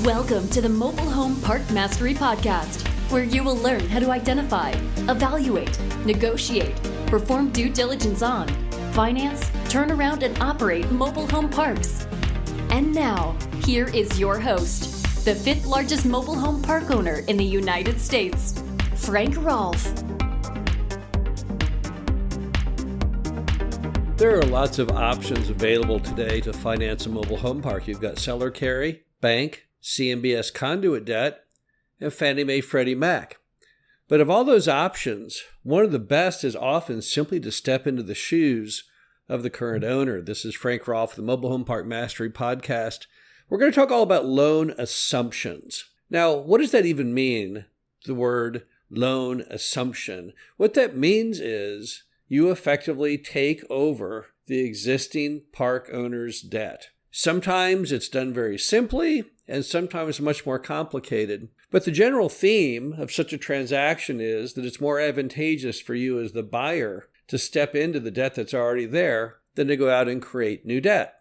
Welcome to the Mobile Home Park Mastery Podcast, where you will learn how to identify, evaluate, negotiate, perform due diligence on, finance, turn around, and operate mobile home parks. And now, here is your host, the fifth largest mobile home park owner in the United States, Frank Rolfe. There are lots of options available today to finance a mobile home park. You've got seller carry, bank, CMBS conduit debt, and Fannie Mae Freddie Mac. But of all those options, one of the best is often simply to step into the shoes of the current owner. This is Frank Rolfe, the Mobile Home Park Mastery Podcast. We're going to talk all about loan assumptions. Now, what does that even mean, the word loan assumption? What that means is you effectively take over the existing park owner's debt. Sometimes it's done very simply, and sometimes much more complicated. But the general theme of such a transaction is that it's more advantageous for you as the buyer to step into the debt that's already there than to go out and create new debt.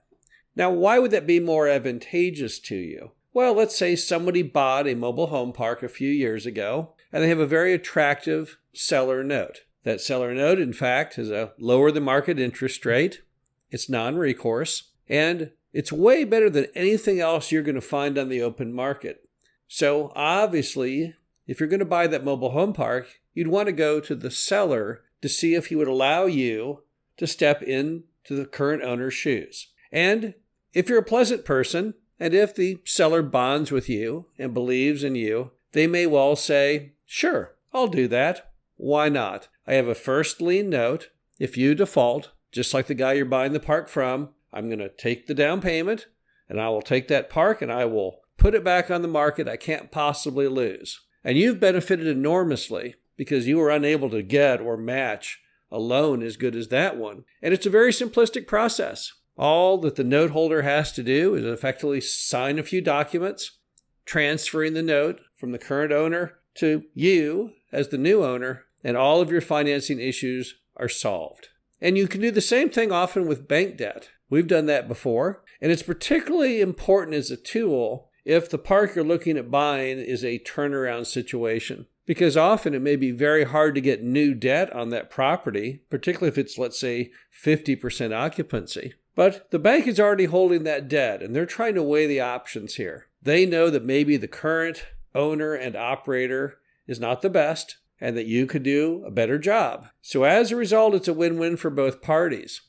Now, why would that be more advantageous to you? Well, let's say somebody bought a mobile home park a few years ago, and they have a very attractive seller note. That seller note, in fact, has a lower than market interest rate. It's non-recourse, and it's way better than anything else you're going to find on the open market. So obviously, if you're going to buy that mobile home park, you'd want to go to the seller to see if he would allow you to step into the current owner's shoes. And if you're a pleasant person, and if the seller bonds with you and believes in you, they may well say, sure, I'll do that. Why not? I have a first lien note. If you default, just like the guy you're buying the park from, I'm going to take the down payment, and I will take that park and I will put it back on the market. I can't possibly lose. And you've benefited enormously because you were unable to get or match a loan as good as that one. And it's a very simplistic process. All that the note holder has to do is effectively sign a few documents, transferring the note from the current owner to you as the new owner, and all of your financing issues are solved. And you can do the same thing often with bank debt. We've done that before, and it's particularly important as a tool if the park you're looking at buying is a turnaround situation, because often it may be very hard to get new debt on that property, particularly if it's, let's say, 50% occupancy. But the bank is already holding that debt, and they're trying to weigh the options here. They know that maybe the current owner and operator is not the best, and that you could do a better job. So as a result, it's a win-win for both parties.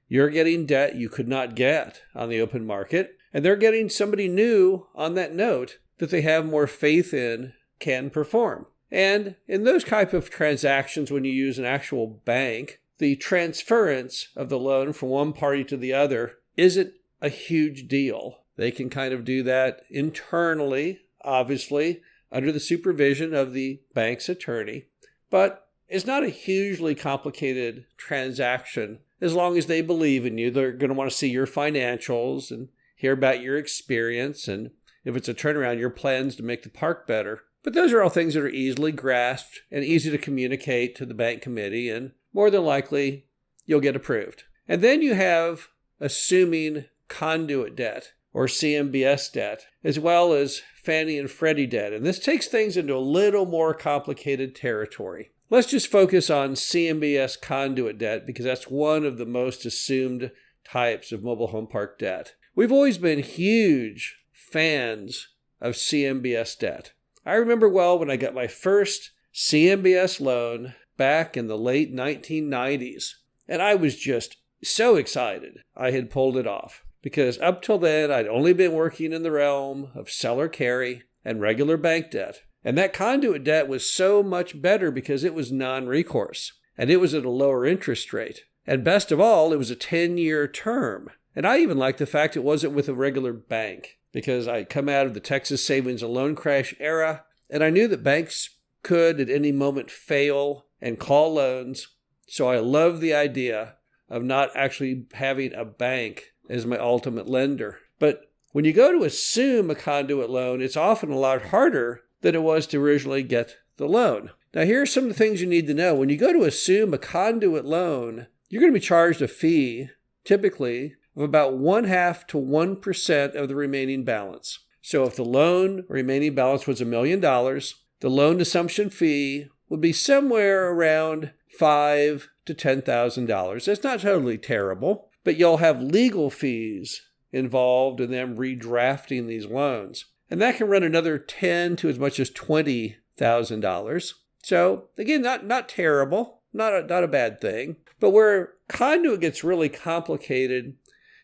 You're getting debt you could not get on the open market, and they're getting somebody new on that note that they have more faith in can perform. And in those type of transactions, when you use an actual bank, the transference of the loan from one party to the other isn't a huge deal. They can kind of do that internally, obviously, under the supervision of the bank's attorney, but it's not a hugely complicated transaction. As long as they believe in you, they're going to want to see your financials and hear about your experience, and if it's a turnaround, your plans to make the park better. But those are all things that are easily grasped and easy to communicate to the bank committee, and more than likely, you'll get approved. And then you have assuming conduit debt, or CMBS debt, as well as Fannie and Freddie debt. And this takes things into a little more complicated territory. Let's just focus on CMBS conduit debt because that's one of the most assumed types of mobile home park debt. We've always been huge fans of CMBS debt. I remember well when I got my first CMBS loan back in the late 1990s, and I was just so excited I had pulled it off. Because up till then, I'd only been working in the realm of seller carry and regular bank debt. And that conduit debt was so much better because it was non-recourse. And it was at a lower interest rate. And best of all, it was a 10-year term. And I even liked the fact it wasn't with a regular bank. Because I'd come out of the Texas savings and loan crash era. And I knew that banks could at any moment fail and call loans. So I loved the idea of not actually having a bank as my ultimate lender. But when you go to assume a conduit loan, it's often a lot harder than it was to originally get the loan. Now, here are some of the things you need to know. When you go to assume a conduit loan, you're going to be charged a fee, typically, of about 0.5% to 1% of the remaining balance. So if the loan remaining balance was $1 million, the loan assumption fee would be somewhere around $5,000 to $10,000. That's not totally terrible, but you'll have legal fees involved in them redrafting these loans. And that can run another $10,000 to as much as $20,000. So again, not terrible, not a bad thing. But where conduit gets really complicated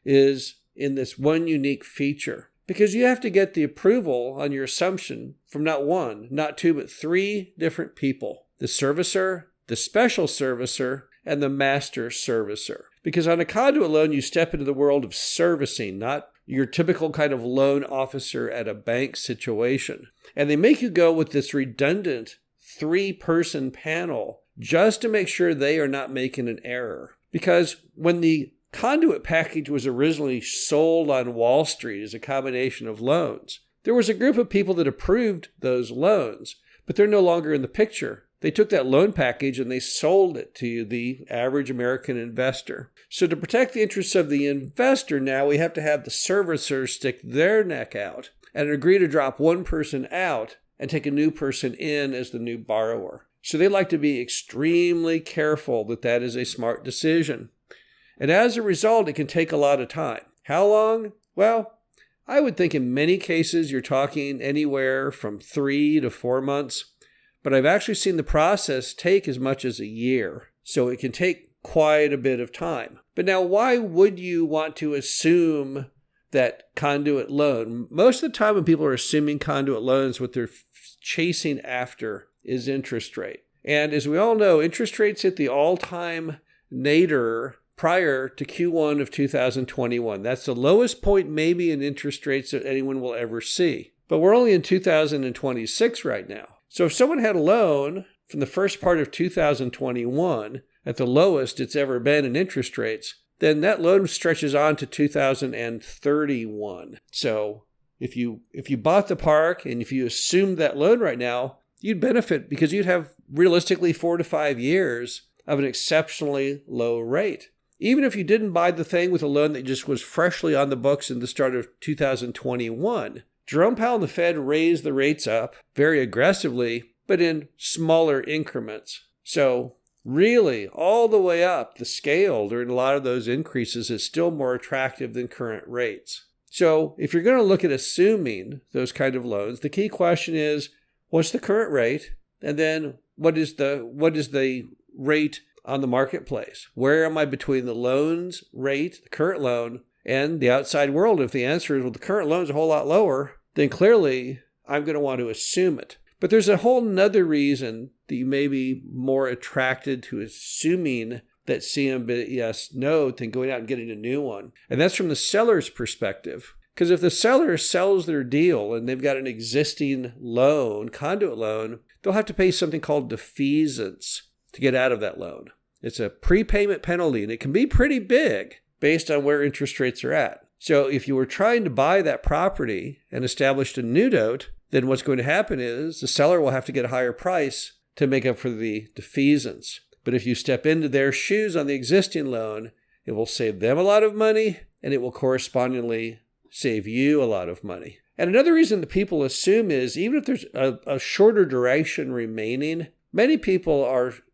is in this one unique feature, because you have to get the approval on your assumption from not one, not two, but three different people: the servicer, the special servicer, and the master servicer. Because on a conduit loan, you step into the world of servicing, not your typical kind of loan officer at a bank situation. And they make you go with this redundant 3-person panel just to make sure they are not making an error. Because when the conduit package was originally sold on Wall Street as a combination of loans, there was a group of people that approved those loans, but they're no longer in the picture. They took that loan package and they sold it to the average American investor. So to protect the interests of the investor, now we have to have the servicer stick their neck out and agree to drop one person out and take a new person in as the new borrower. So they like to be extremely careful that that is a smart decision. And as a result, it can take a lot of time. How long? Well, I would think in many cases you're talking anywhere from 3 to 4 months. But I've actually seen the process take as much as a year. So it can take quite a bit of time. But now, why would you want to assume that conduit loan? Most of the time when people are assuming conduit loans, what they're chasing after is interest rate. And as we all know, interest rates hit the all-time nadir prior to Q1 of 2021. That's the lowest point maybe in interest rates that anyone will ever see. But we're only in 2026 right now. So if someone had a loan from the first part of 2021 at the lowest it's ever been in interest rates, then that loan stretches on to 2031. So if you bought the park and if you assumed that loan right now, you'd benefit because you'd have realistically 4 to 5 years of an exceptionally low rate. Even if you didn't buy the thing with a loan that just was freshly on the books in the start of 2021, Jerome Powell and the Fed raised the rates up very aggressively, but in smaller increments. So really, all the way up the scale during a lot of those increases is still more attractive than current rates. So if you're going to look at assuming those kind of loans, the key question is, what's the current rate? And then what is the rate on the marketplace? Where am I between the loans rate, the current loan, and the outside world? If the answer is, well, the current loan is a whole lot lower, then clearly I'm going to want to assume it. But there's a whole nother reason that you may be more attracted to assuming that CMBS note than going out and getting a new one. And that's from the seller's perspective. Because if the seller sells their deal and they've got an existing loan, conduit loan, they'll have to pay something called defeasance to get out of that loan. It's a prepayment penalty, and it can be pretty big based on where interest rates are at. So if you were trying to buy that property and established a new note, then what's going to happen is the seller will have to get a higher price to make up for the defeasance. But if you step into their shoes on the existing loan, it will save them a lot of money, and it will correspondingly save you a lot of money. And another reason that people assume is, even if there's a shorter duration remaining, many people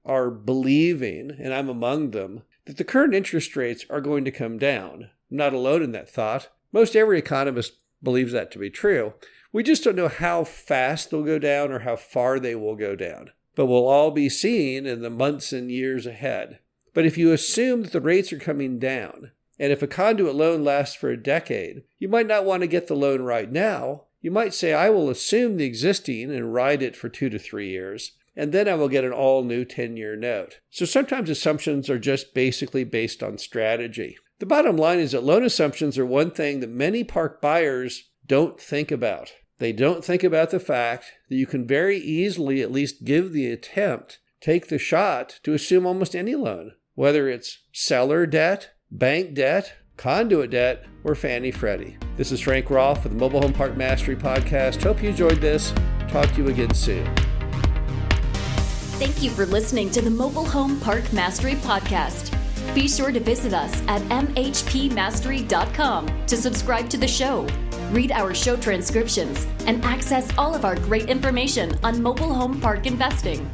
are believing, and I'm among them, that the current interest rates are going to come down. I'm not alone in that thought. Most every economist believes that to be true. We just don't know how fast they'll go down or how far they will go down. But we'll all be seeing in the months and years ahead. But if you assume that the rates are coming down, and if a conduit loan lasts for a decade, you might not want to get the loan right now. You might say, I will assume the existing and ride it for 2 to 3 years, and then I will get an all-new 10-year note. So sometimes assumptions are just basically based on strategy. The bottom line is that loan assumptions are one thing that many park buyers don't think about. They don't think about the fact that you can very easily at least give the attempt, take the shot to assume almost any loan, whether it's seller debt, bank debt, conduit debt, or Fannie Freddie. This is Frank Rolfe with the Mobile Home Park Mastery Podcast. Hope you enjoyed this. Talk to you again soon. Thank you for listening to the Mobile Home Park Mastery Podcast. Be sure to visit us at mhpmastery.com to subscribe to the show. Read our show transcriptions and access all of our great information on mobile home park investing.